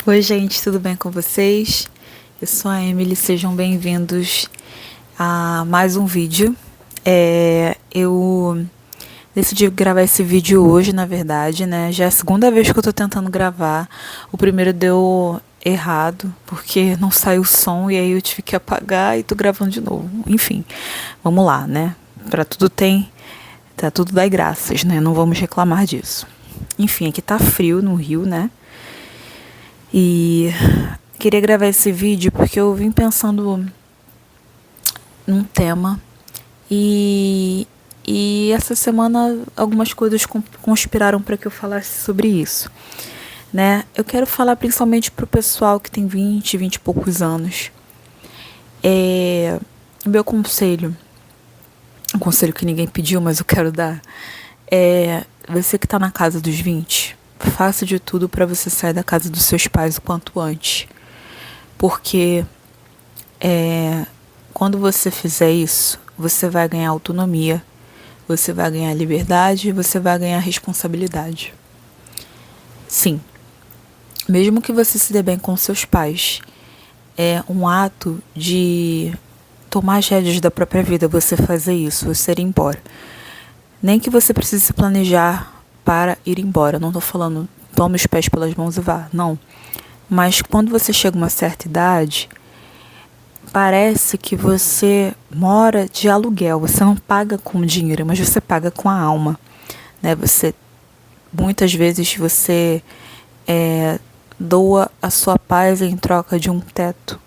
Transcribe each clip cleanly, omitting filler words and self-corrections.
Oi, gente, tudo bem com vocês? Eu sou a Emily, sejam bem-vindos a mais um vídeo. Eu decidi gravar esse vídeo hoje, na verdade, né? Já é a segunda vez que eu tô tentando gravar. O primeiro deu errado, porque não saiu o som, e aí eu tive que apagar e tô gravando de novo. Enfim, vamos lá, né? Tá tudo dá graças, né? Não vamos reclamar disso. Enfim, aqui tá frio no Rio, né? E queria gravar esse vídeo porque eu vim pensando num tema e essa semana algumas coisas conspiraram para que eu falasse sobre isso, né? Eu quero falar principalmente pro pessoal que tem 20 e poucos anos. Meu conselho, um conselho que ninguém pediu, mas eu quero dar, você que tá na casa dos 20, faça de tudo para você sair da casa dos seus pais o quanto antes. Porque quando você fizer isso, você vai ganhar autonomia, você vai ganhar liberdade, você vai ganhar responsabilidade. Sim, mesmo que você se dê bem com seus pais, é um ato de tomar as rédeas da própria vida, você fazer isso, você ir embora. Nem que você precise se planejar para ir embora. Não tô falando, tome os pés pelas mãos e vá. Não. Mas quando você chega a uma certa idade, parece que você mora de aluguel. Você não paga com dinheiro, mas você paga com a alma, né? Muitas vezes você doa a sua paz em troca de um teto.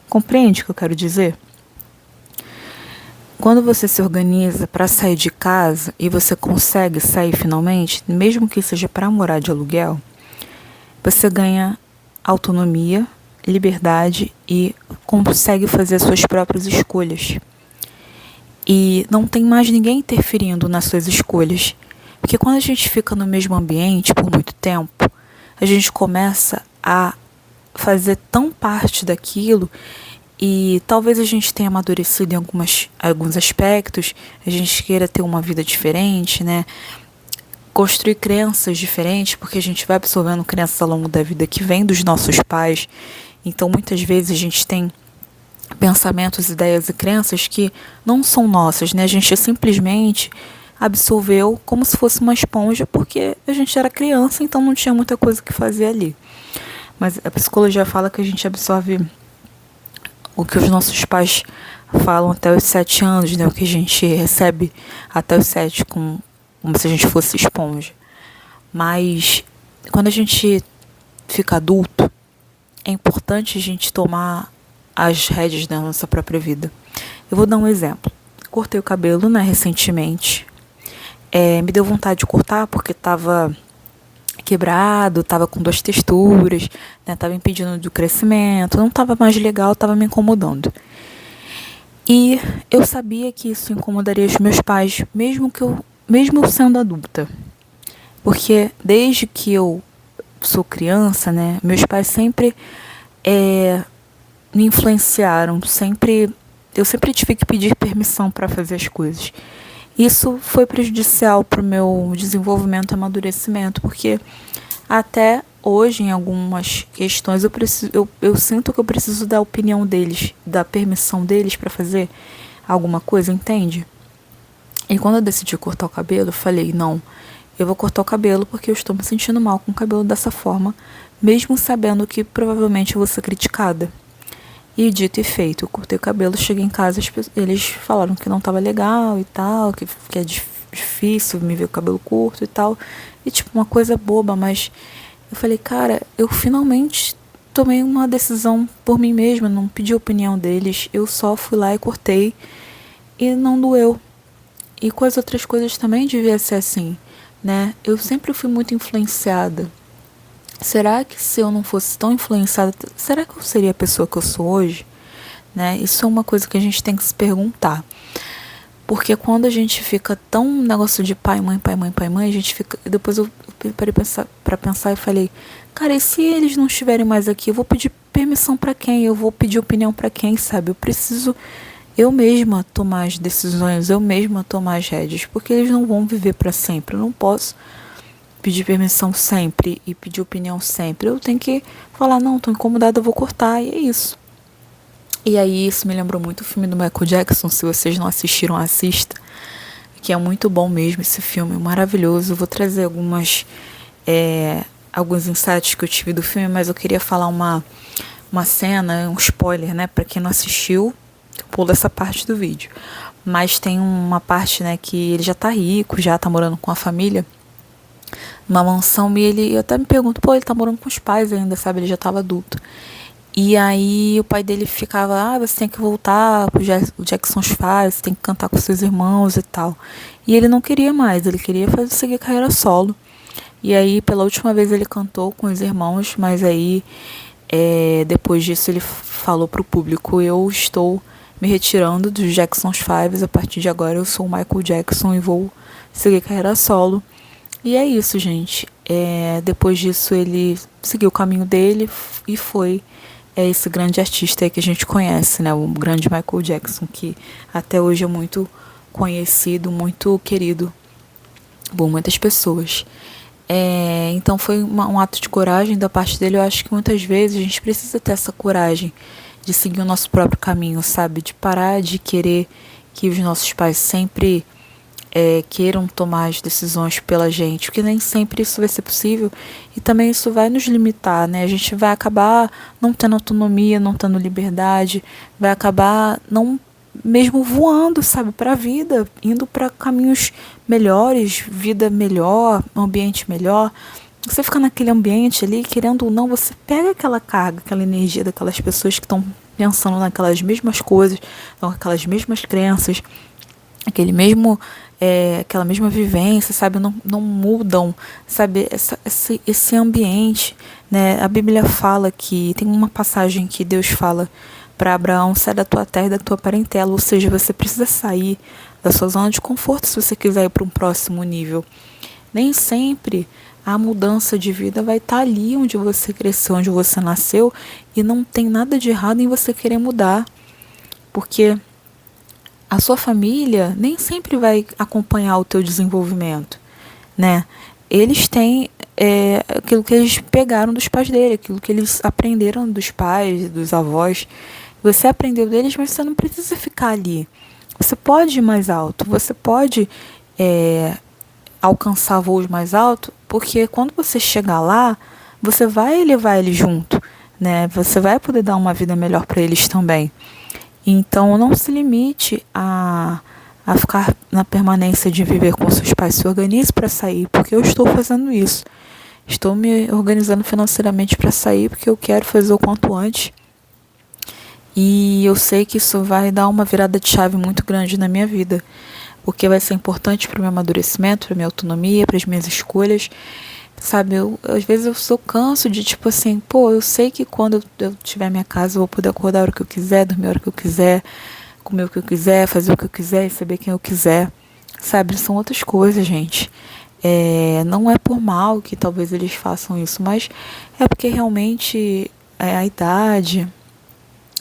Compreende o que eu quero dizer? Quando você se organiza para sair de casa e você consegue sair finalmente, mesmo que seja para morar de aluguel, você ganha autonomia, liberdade e consegue fazer suas próprias escolhas. E não tem mais ninguém interferindo nas suas escolhas. Porque quando a gente fica no mesmo ambiente por muito tempo, a gente começa a fazer tão parte daquilo e talvez a gente tenha amadurecido em alguns aspectos, a gente queira ter uma vida diferente, né? Construir crenças diferentes, porque a gente vai absorvendo crenças ao longo da vida que vêm dos nossos pais. Então, muitas vezes a gente tem pensamentos, ideias e crenças que não são nossas, né? A gente simplesmente absorveu como se fosse uma esponja, porque a gente era criança, então não tinha muita coisa que fazer ali. Mas a psicologia fala que a gente absorve o que os nossos pais falam até os 7 anos, né? O que a gente recebe até os 7, como se a gente fosse esponja. Mas quando a gente fica adulto, é importante a gente tomar as rédeas da nossa própria vida. Eu vou dar um exemplo. Cortei o cabelo, né, recentemente. Me deu vontade de cortar porque estava quebrado, estava com 2 texturas, né, estava impedindo do crescimento, não estava mais legal, estava me incomodando. E eu sabia que isso incomodaria os meus pais, mesmo eu sendo adulta. Porque desde que eu sou criança, né, meus pais sempre me influenciaram, eu sempre tive que pedir permissão para fazer as coisas. Isso foi prejudicial para o meu desenvolvimento e amadurecimento, porque até hoje, em algumas questões, eu sinto que eu preciso da opinião deles, da permissão deles para fazer alguma coisa, entende? E quando eu decidi cortar o cabelo, eu falei, não, eu vou cortar o cabelo porque eu estou me sentindo mal com o cabelo dessa forma, mesmo sabendo que provavelmente eu vou ser criticada. E dito e feito, eu cortei o cabelo, cheguei em casa, eles falaram que não estava legal e tal, que é difícil me ver com o cabelo curto e tal. E tipo, uma coisa boba, mas eu falei, cara, eu finalmente tomei uma decisão por mim mesma, não pedi a opinião deles, eu só fui lá e cortei e não doeu. E com as outras coisas também devia ser assim, né? Eu sempre fui muito influenciada. Será que se eu não fosse tão influenciada, será que eu seria a pessoa que eu sou hoje? Né? Isso é uma coisa que a gente tem que se perguntar. Porque quando a gente fica tão negócio de pai, mãe, pai, mãe, pai, mãe, a gente fica. Depois eu parei pra pensar e falei, cara, e se eles não estiverem mais aqui, eu vou pedir permissão pra quem? Eu vou pedir opinião pra quem, sabe? Eu preciso eu mesma tomar as decisões, eu mesma tomar as rédeas, porque eles não vão viver pra sempre. Eu não posso pedir permissão sempre e pedir opinião sempre. Eu tenho que falar, não, tô incomodada, eu vou cortar, e é isso. E aí isso me lembrou muito o filme do Michael Jackson. Se vocês não assistiram, assista, que é muito bom mesmo esse filme, maravilhoso. Eu vou trazer alguns insights que eu tive do filme, mas eu queria falar uma cena, um spoiler, né, pra quem não assistiu, pula essa parte do vídeo. Mas tem uma parte, né, que ele já tá rico, já tá morando com a família, numa mansão, e eu até me pergunto, pô, ele tá morando com os pais ainda, sabe, ele já tava adulto. E aí o pai dele ficava, você tem que voltar pro Jackson 5, você tem que cantar com seus irmãos e tal. E ele não queria mais, ele queria seguir carreira solo. E aí pela última vez ele cantou com os irmãos, mas aí depois disso ele falou pro público, eu estou me retirando dos Jackson 5, a partir de agora eu sou o Michael Jackson e vou seguir carreira solo. E é isso, gente. Depois disso ele seguiu o caminho dele e foi esse grande artista aí que a gente conhece, né? O grande Michael Jackson, que até hoje é muito conhecido, muito querido por muitas pessoas. Então foi um ato de coragem da parte dele. Eu acho que muitas vezes a gente precisa ter essa coragem de seguir o nosso próprio caminho, sabe? De parar de querer que os nossos pais sempre queiram tomar as decisões pela gente, porque nem sempre isso vai ser possível, e também isso vai nos limitar, né? A gente vai acabar não tendo autonomia, não tendo liberdade, vai acabar não mesmo voando, sabe, para a vida, indo para caminhos melhores, vida melhor, ambiente melhor. Você fica naquele ambiente ali, querendo ou não, você pega aquela carga, aquela energia daquelas pessoas que estão pensando naquelas mesmas coisas, com aquelas mesmas crenças, aquela mesma vivência, sabe, não mudam, sabe, esse ambiente, né? A Bíblia fala que, tem uma passagem que Deus fala para Abraão, sai da tua terra e da tua parentela, ou seja, você precisa sair da sua zona de conforto se você quiser ir para um próximo nível. Nem sempre a mudança de vida vai estar ali onde você cresceu, onde você nasceu, e não tem nada de errado em você querer mudar, porque a sua família nem sempre vai acompanhar o teu desenvolvimento, né? Eles têm aquilo que eles pegaram dos pais dele, aquilo que eles aprenderam dos pais, dos avós. Você aprendeu deles, mas você não precisa ficar ali. Você pode ir mais alto, você pode alcançar voos mais altos, porque quando você chegar lá, você vai levar eles junto, né? Você vai poder dar uma vida melhor para eles também. Então, não se limite a ficar na permanência de viver com seus pais. Se organize para sair, porque eu estou fazendo isso. Estou me organizando financeiramente para sair, porque eu quero fazer o quanto antes. E eu sei que isso vai dar uma virada de chave muito grande na minha vida, porque vai ser importante para o meu amadurecimento, para a minha autonomia, para as minhas escolhas. Sabe, às vezes eu canso de, tipo assim, pô, eu sei que quando eu tiver minha casa eu vou poder acordar a hora que eu quiser, dormir a hora que eu quiser, comer o que eu quiser, fazer o que eu quiser, receber quem eu quiser. Sabe, são outras coisas, gente. Não é por mal que talvez eles façam isso, mas é porque realmente é a idade,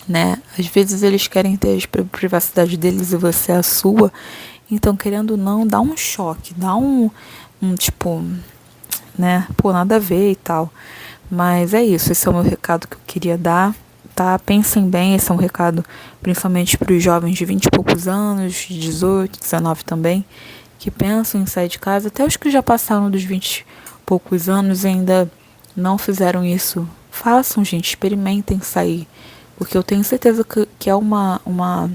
né? Às vezes eles querem ter a privacidade deles e você a sua. Então, querendo ou não, dá um choque, dá um tipo, né? Pô, nada a ver e tal. Mas é isso, esse é o meu recado que eu queria dar, tá? Pensem bem, esse é um recado principalmente para os jovens de 20 e poucos anos, de 18, 19 também, que pensam em sair de casa, até os que já passaram dos 20 e poucos anos e ainda não fizeram isso. Façam, gente, experimentem sair, porque eu tenho certeza que é uma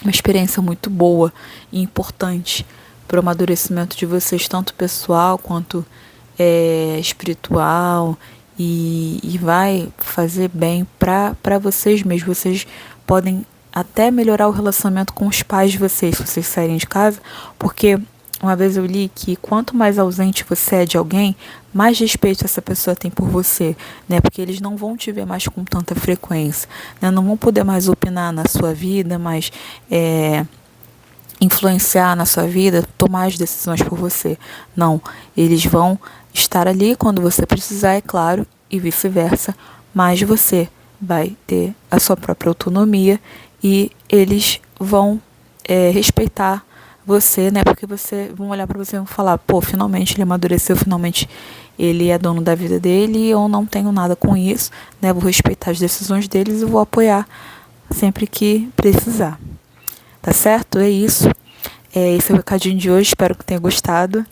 experiência muito boa e importante para o amadurecimento de vocês, tanto pessoal quanto espiritual, e vai fazer bem para vocês mesmos. Vocês podem até melhorar o relacionamento com os pais de vocês, se vocês saírem de casa, porque uma vez eu li que quanto mais ausente você é de alguém, mais respeito essa pessoa tem por você, né? Porque eles não vão te ver mais com tanta frequência, né? Não vão poder mais opinar na sua vida, mas influenciar na sua vida, tomar as decisões por você. Não, eles vão estar ali quando você precisar, é claro, e vice-versa, mas você vai ter a sua própria autonomia e eles vão respeitar você, né? Porque você vão olhar pra você e vão falar, pô, finalmente ele amadureceu, finalmente ele é dono da vida dele e eu não tenho nada com isso, né? Vou respeitar as decisões deles e vou apoiar sempre que precisar. Tá certo? É isso. Esse é o recadinho de hoje, espero que tenha gostado.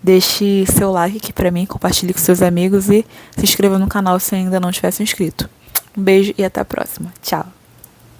Deixe seu like aqui pra mim, compartilhe com seus amigos e se inscreva no canal se ainda não tiver se inscrito. Um beijo e até a próxima. Tchau!